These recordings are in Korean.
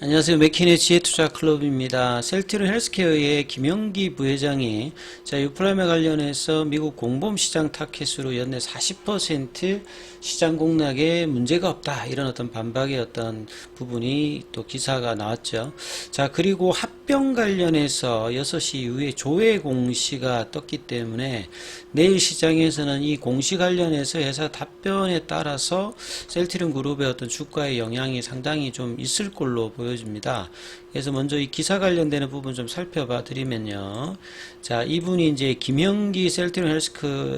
안녕하세요. 맥키네 지혜투자클럽입니다. 셀트리온 헬스케어의 김영기 부회장이 유플라임에 관련해서 미국 공범시장 타켓으로 연내 40% 시장 공략에 문제가 없다, 이런 어떤 반박의 어떤 부분이 또 기사가 나왔죠. 그리고 합병 관련해서 6시 이후에 조회 공시가 떴기 때문에 내일 시장에서는 이 공시 관련해서 회사 답변에 따라서 셀트리온 그룹의 어떤 주가의 영향이 상당히 좀 있을 걸로 보여집니다. 그래서 먼저 이 기사 관련되는 부분 좀 살펴봐 드리면요. 이분이 이제 김영기 셀트리온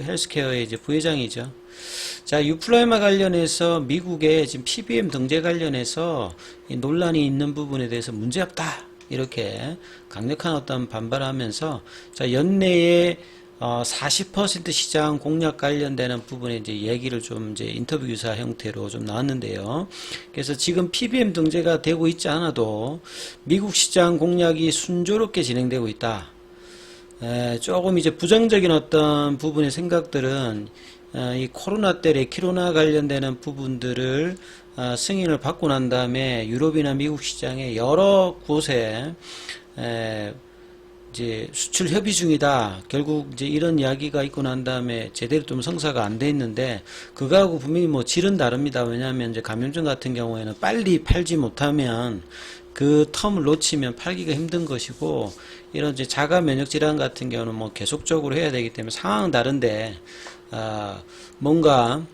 헬스케어의 이제 부회장이죠. 유플라이마 관련해서 미국의 지금 PBM 등재 관련해서 이 논란이 있는 부분에 대해서 문제없다, 이렇게 강력한 어떤 반발하면서 연내에 40% 시장 공략 관련되는 부분에 이제 얘기를 좀 이제 인터뷰 기사 형태로 좀 나왔는데요. 그래서 지금 PBM 등재가 되고 있지 않아도 미국 시장 공략이 순조롭게 진행되고 있다. 조금 이제 부정적인 어떤 부분의 생각들은 이 코로나 때 레키로나 관련되는 부분들을 승인을 받고 난 다음에 유럽이나 미국 시장의 여러 곳에 이제 수출 협의 중이다. 결국 이제 이런 이야기가 있고 난 다음에 제대로 좀 성사가 안 돼 있는데, 그거하고 분명히 뭐 질은 다릅니다. 왜냐하면 이제 감염증 같은 경우에는 빨리 팔지 못하면 그 텀을 놓치면 팔기가 힘든 것이고, 이런 이제 자가 면역 질환 같은 경우는 뭐 계속적으로 해야 되기 때문에 상황은 다른데, 뭔가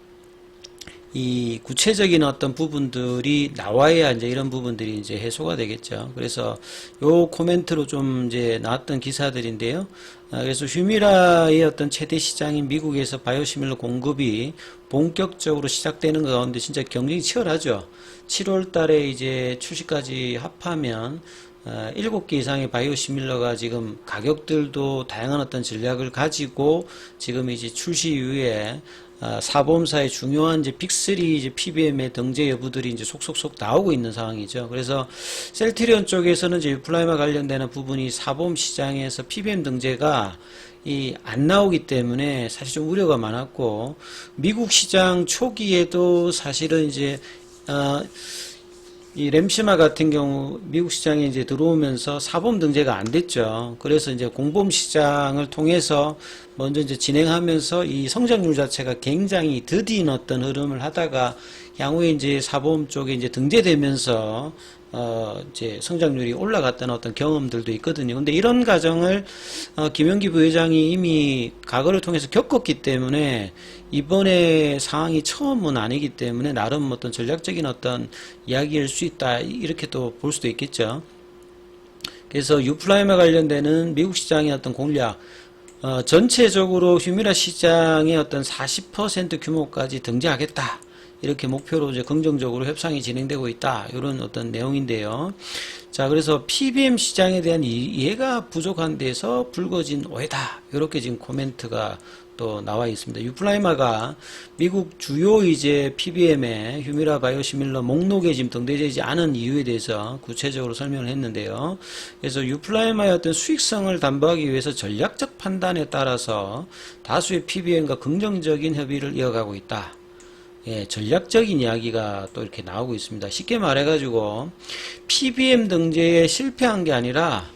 이 구체적인 어떤 부분들이 나와야 이제 이런 부분들이 이제 해소가 되겠죠. 그래서 요 코멘트로 좀 이제 나왔던 기사들인데요. 그래서 휴미라의 어떤 최대 시장인 미국에서 바이오시밀러 공급이 본격적으로 시작되는 가운데 진짜 경쟁이 치열하죠. 7월 달에 이제 출시까지 합하면 7개 이상의 바이오시밀러가 지금 가격들도 다양한 어떤 전략을 가지고 지금 이제 출시 이후에 사보험사의 중요한 이제 빅3 이제 PBM의 등재 여부들이 이제 속속속 나오고 있는 상황이죠. 그래서 셀트리온 쪽에서는 이제 유플라이마 관련되는 부분이 사보험 시장에서 PBM 등재가 안 나오기 때문에 사실 좀 우려가 많았고, 미국 시장 초기에도 사실은 이제 이 램시마 같은 경우 미국 시장에 이제 들어오면서 사보험 등재가 안 됐죠. 그래서 이제 공보험 시장을 통해서 먼저 이제 진행하면서 이 성장률 자체가 굉장히 더딘 어떤 흐름을 하다가 향후에 이제 사보험 쪽에 이제 등재되면서 이제 성장률이 올라갔다는 어떤 경험들도 있거든요. 근데 이런 과정을 김영기 부회장이 이미 과거를 통해서 겪었기 때문에 이번에 상황이 처음은 아니기 때문에 나름 어떤 전략적인 어떤 이야기일 수 있다, 이렇게 또 볼 수도 있겠죠. 그래서 유플라이마 관련되는 미국 시장의 어떤 공략, 전체적으로 휴미라 시장의 어떤 40% 규모까지 등재하겠다, 이렇게 목표로 이제 긍정적으로 협상이 진행되고 있다, 이런 어떤 내용인데요. 그래서 PBM 시장에 대한 이해가 부족한 데서 불거진 오해다, 이렇게 지금 코멘트가 또 나와 있습니다. 유플라이마가 미국 주요 이제 PBM의 휴미라 바이오시밀러 목록에 지금 등재되지 않은 이유에 대해서 구체적으로 설명을 했는데요. 그래서 유플라이마의 어떤 수익성을 담보하기 위해서 전략적 판단에 따라서 다수의 PBM과 긍정적인 협의를 이어가고 있다. 전략적인 이야기가 또 이렇게 나오고 있습니다. 쉽게 말해가지고 PBM 등재에 실패한 게 아니라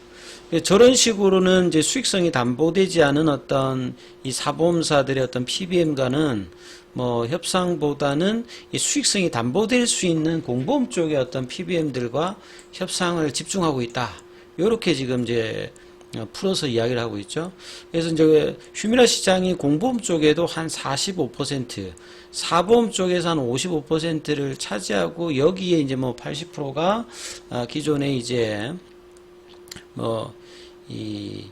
저런 식으로는 이제 수익성이 담보되지 않은 어떤 이 사보험사들의 어떤 PBM과는 뭐 협상보다는 이 수익성이 담보될 수 있는 공보험 쪽의 어떤 PBM들과 협상을 집중하고 있다, 요렇게 지금 이제 풀어서 이야기를 하고 있죠. 그래서 이제 휴미라 시장이 공보험 쪽에도 한 45%, 사보험 쪽에서 한 55%를 차지하고, 여기에 이제 뭐 80%가 기존에 이제 이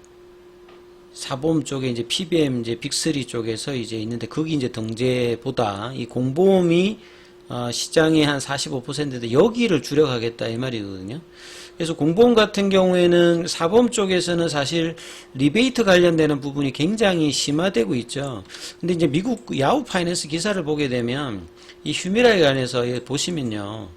사보험 쪽에 이제 PBM 이제 빅3 쪽에서 이제 있는데, 거기 이제 등재보다 이 공보험이 시장의 한 45%인데 여기를 주력하겠다, 이 말이거든요. 그래서 공보험 같은 경우에는 사보험 쪽에서는 사실 리베이트 관련되는 부분이 굉장히 심화되고 있죠. 근데 이제 미국 야후 파이낸스 기사를 보게 되면 이 휴미라에 관해서 보시면요,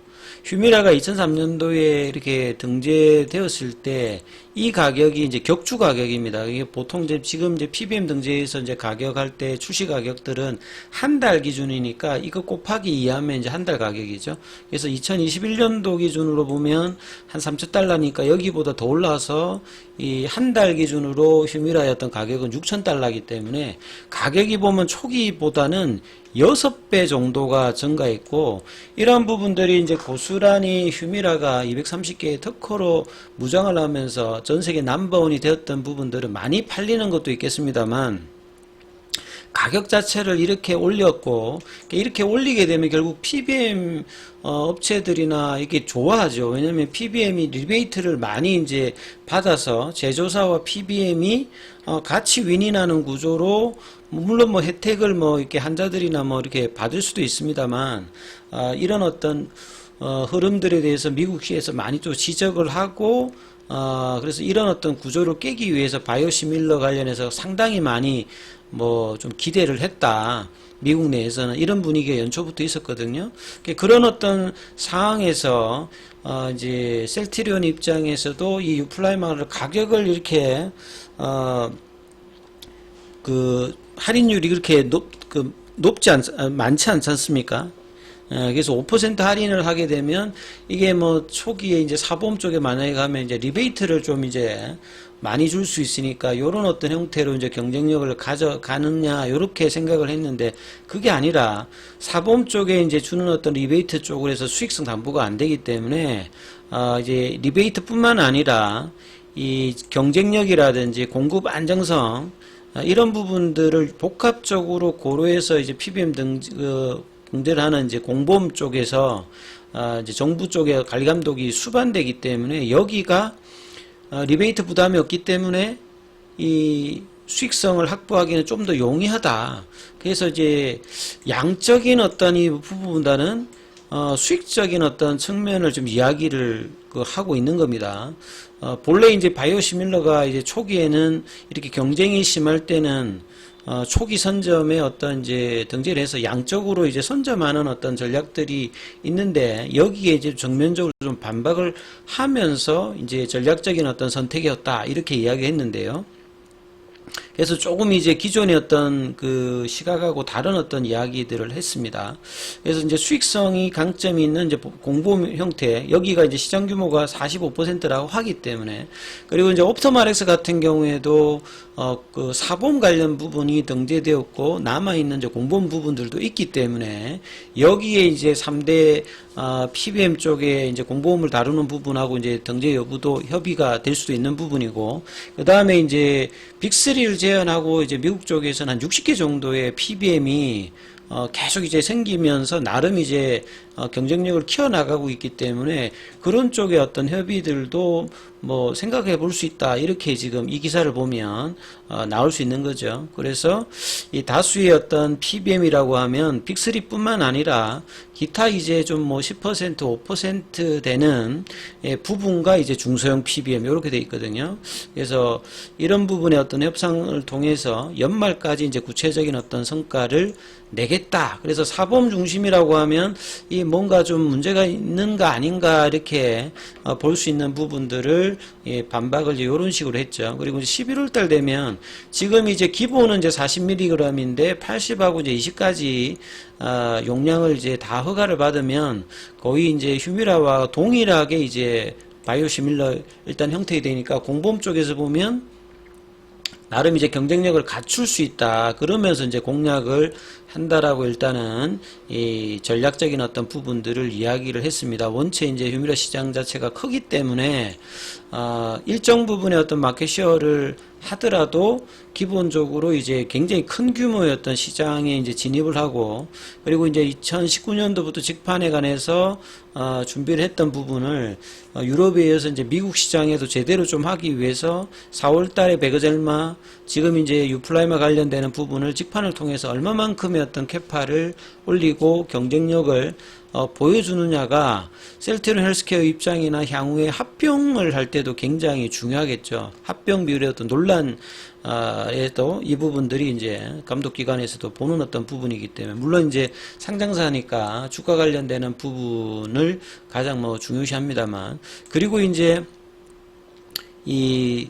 휴미라가 2003년도에 이렇게 등재되었을 때 이 가격이 이제 격주 가격입니다. 이게 보통 이제 지금 이제 PBM 등재에서 이제 가격할 때 출시 가격들은 한 달 기준이니까 이거 곱하기 2하면 이제 한 달 가격이죠. 그래서 2021년도 기준으로 보면 한 3,000달러니까 여기보다 더 올라서 이 한 달 기준으로 휴미라의 어떤 가격은 6,000달러이기 때문에 가격이 보면 초기보다는 6배 정도가 증가했고, 이러한 부분들이 이제 고스란히 휴미라가 230개의 특허로 무장을 하면서 전 세계 넘버원이 되었던 부분들은 많이 팔리는 것도 있겠습니다만, 가격 자체를 이렇게 올렸고, 이렇게 올리게 되면 결국 PBM 업체들이나 이게 좋아하죠. 왜냐면 PBM이 리베이트를 많이 이제 받아서 제조사와 PBM이 같이 윈윈하는 구조로, 물론 뭐 혜택을 뭐 이렇게 환자들이나 뭐 이렇게 받을 수도 있습니다만, 이런 어떤 흐름들에 대해서 미국시에서 많이 또 지적을 하고, 그래서 이런 어떤 구조를 깨기 위해서 바이오시밀러 관련해서 상당히 많이 뭐 좀 기대를 했다. 미국 내에서는 이런 분위기가 연초부터 있었거든요. 그런 어떤 상황에서 이제 셀트리온 입장에서도 이 유플라이마를 가격을 이렇게 그 할인율이 그렇게 많지 않지 않습니까? 그래서 5% 할인을 하게 되면 이게 뭐 초기에 이제 사보험 쪽에 만약에 가면 이제 리베이트를 좀 이제 많이 줄 수 있으니까 요런 어떤 형태로 이제 경쟁력을 가져가느냐 요렇게 생각을 했는데, 그게 아니라 사보험 쪽에 이제 주는 어떤 리베이트 쪽으로 해서 수익성 담보가 안 되기 때문에 이제 리베이트뿐만 아니라 이 경쟁력이라든지 공급 안정성 이런 부분들을 복합적으로 고려해서 이제 PBM 등재를 하는 이제 공보험 쪽에서 이제 정부 쪽에 관리 감독이 수반되기 때문에 여기가 리베이트 부담이 없기 때문에 이 수익성을 확보하기는 좀 더 용이하다. 그래서 이제 양적인 어떤 이 부분보다는 수익적인 어떤 측면을 좀 이야기를 하고 있는 겁니다. 본래 이제 바이오시밀러가 이제 초기에는 이렇게 경쟁이 심할 때는 초기 선점에 어떤 이제 등재를 해서 양적으로 이제 선점하는 어떤 전략들이 있는데, 여기에 이제 정면적으로 좀 반박을 하면서 이제 전략적인 어떤 선택이었다. 이렇게 이야기했는데요. 그래서 조금 이제 기존의 어떤 그 시각하고 다른 어떤 이야기들을 했습니다. 그래서 이제 수익성이 강점이 있는 이제 공보험 형태, 여기가 이제 시장 규모가 45%라고 하기 때문에, 그리고 이제 옵토마렉스 같은 경우에도 그 사보험 관련 부분이 등재되었고 남아있는 이제 공보험 부분들도 있기 때문에 여기에 이제 3대 PBM 쪽에 이제 공보험을 다루는 부분하고 이제 등재 여부도 협의가 될 수도 있는 부분이고, 그 다음에 이제 빅3를 제한하고 이제 미국 쪽에서는 한 60개 정도의 PBM이 계속 이제 생기면서 나름 이제 경쟁력을 키워나가고 있기 때문에 그런 쪽의 어떤 협의들도 뭐 생각해 볼 수 있다. 이렇게 지금 이 기사를 보면 나올 수 있는 거죠. 그래서 이 다수의 어떤 PBM이라고 하면 빅3뿐만 아니라 기타 이제 좀 뭐 10%, 5% 되는 부분과 이제 중소형 PBM 이렇게 돼 있거든요. 그래서 이런 부분의 어떤 협상을 통해서 연말까지 이제 구체적인 어떤 성과를 내겠다. 그래서 사보험 중심이라고 하면 이 뭔가 좀 문제가 있는가 아닌가 이렇게 볼 수 있는 부분들을 반박을 이런 식으로 했죠. 그리고 이제 11월 달 되면 지금 이제 기본은 이제 40mg인데 80하고 이제 20까지 용량을 이제 다 허가를 받으면 거의 이제 휴미라와 동일하게 이제 바이오시밀러 일단 형태가 되니까 공보험 쪽에서 보면 나름 이제 경쟁력을 갖출 수 있다. 그러면서 이제 공략을 한다라고 일단은 이 전략적인 어떤 부분들을 이야기를 했습니다. 원체 이제 휴미라 시장 자체가 크기 때문에 일정 부분의 어떤 마켓쉐어를 하더라도 기본적으로 이제 굉장히 큰 규모의 어떤 시장에 이제 진입을 하고, 그리고 이제 2019년도부터 직판에 관해서 준비를 했던 부분을 유럽에 이어서 이제 미국 시장에도 제대로 좀 하기 위해서 4월 달에 베거젤마, 지금 이제 유플라이마 관련되는 부분을 직판을 통해서 얼마만큼의 어떤 캐파를 올리고 경쟁력을 보여주느냐가 셀트리온 헬스케어 입장이나 향후에 합병을 할 때도 굉장히 중요하겠죠. 합병 비율의 어떤 논란 에도 이 부분들이 이제 감독기관에서도 보는 어떤 부분이기 때문에, 물론 이제 상장사니까 주가 관련되는 부분을 가장 뭐 중요시합니다만, 그리고 이제 이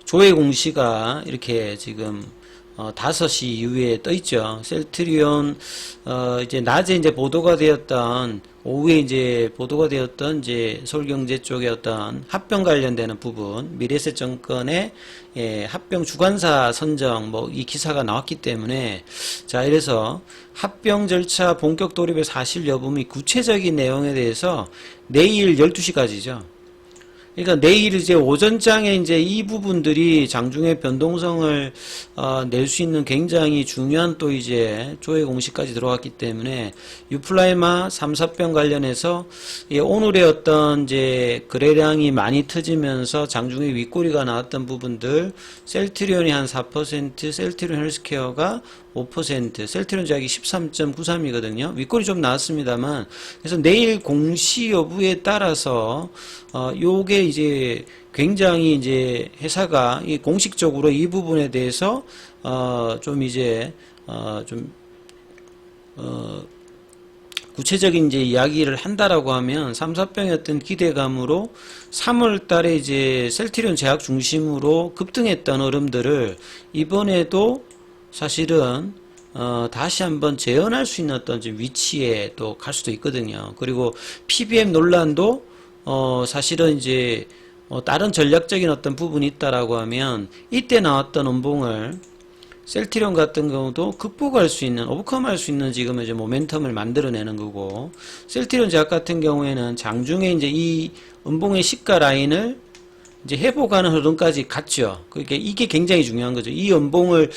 조회 공시가 이렇게 지금 5시 이후에 떠 있죠. 셀트리온 이제 낮에 이제 보도가 되었던, 오후에 이제 보도가 되었던 이제 서울경제 쪽의 어떤 합병 관련되는 부분, 미래에셋증권의 합병 주관사 선정 뭐 이 기사가 나왔기 때문에, 자, 이래서 합병 절차 본격 돌입의 사실 여부 및 구체적인 내용에 대해서 내일 12시까지죠. 그러니까 내일 이제 오전장에 이제 이 부분들이 장중의 변동성을 낼 수 있는 굉장히 중요한 또 이제 조회 공시까지 들어갔기 때문에, 유플라이마 3, 4병 관련해서 오늘의 어떤 이제 거래량이 많이 터지면서 장중에 윗꼬리가 나왔던 부분들, 셀트리온이 한 4%, 셀트리온 헬스케어가 5%, 셀트리온 제약이 13.93이거든요. 윗꼬리 좀 나왔습니다만, 그래서 내일 공시 여부에 따라서 요게 이제 굉장히 이제 회사가 이 공식적으로 이 부분에 대해서 좀 이제 구체적인 이제 이야기를 한다라고 하면, 3, 4병의 어떤 기대감으로 3월 달에 이제 셀트리온 제약 중심으로 급등했던 흐름들을 이번에도 사실은 다시 한번 재현할 수 있는 어떤 위치에 또 갈 수도 있거든요. 그리고 PBM 논란도 사실은 이제 다른 전략적인 어떤 부분이 있다라고 하면, 이때 나왔던 음봉을 셀트리온 같은 경우도 극복할 수 있는, 오버컴할 수 있는 지금 이제 모멘텀을 만들어내는 거고, 셀트리온 제약 같은 경우에는 장중에 이제 이 음봉의 시가 라인을 이제 회복하는 흐름까지 갔죠. 그러니까 이게 굉장히 중요한 거죠. 이 연봉을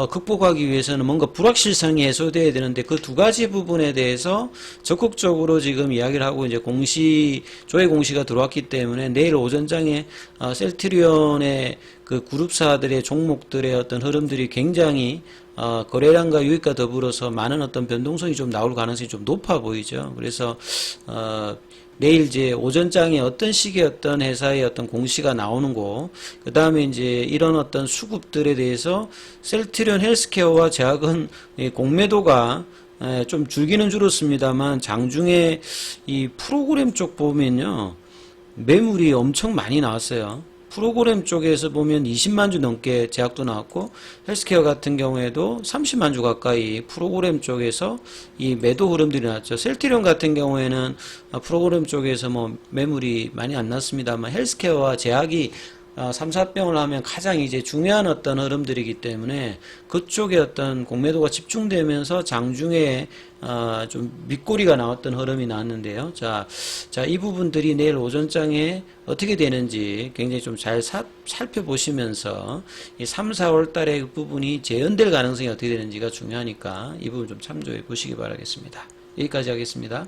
극복하기 위해서는 뭔가 불확실성이 해소돼야 되는데, 그 두 가지 부분에 대해서 적극적으로 지금 이야기를 하고 이제 조회 공시가 들어왔기 때문에, 내일 오전장에 셀트리온의 그 그룹사들의 종목들의 어떤 흐름들이 굉장히 거래량과 유입과 더불어서 많은 어떤 변동성이 좀 나올 가능성이 좀 높아 보이죠. 그래서 내일 이제 오전장에 어떤 식의 어떤 회사의 어떤 공시가 나오는 거, 그 다음에 이제 이런 어떤 수급들에 대해서 셀트리온 헬스케어와 제약은 공매도가 좀 줄기는 줄었습니다만, 장중에 이 프로그램 쪽 보면요, 매물이 엄청 많이 나왔어요. 프로그램 쪽에서 보면 20만 주 넘게 제약도 나왔고, 헬스케어 같은 경우에도 30만 주 가까이 프로그램 쪽에서 이 매도 흐름들이 나왔죠. 셀트리온 같은 경우에는 프로그램 쪽에서 뭐 매물이 많이 안 났습니다만, 헬스케어와 제약이 3, 4병을 하면 가장 이제 중요한 어떤 흐름들이기 때문에, 그쪽에 어떤 공매도가 집중되면서 장중에 좀 밑꼬리가 나왔던 흐름이 나왔는데요. 자, 이 부분들이 내일 오전장에 어떻게 되는지 굉장히 좀 잘 살펴보시면서, 이 3, 4월 달에 그 부분이 재현될 가능성이 어떻게 되는지가 중요하니까 이 부분 좀 참조해 보시기 바라겠습니다. 여기까지 하겠습니다.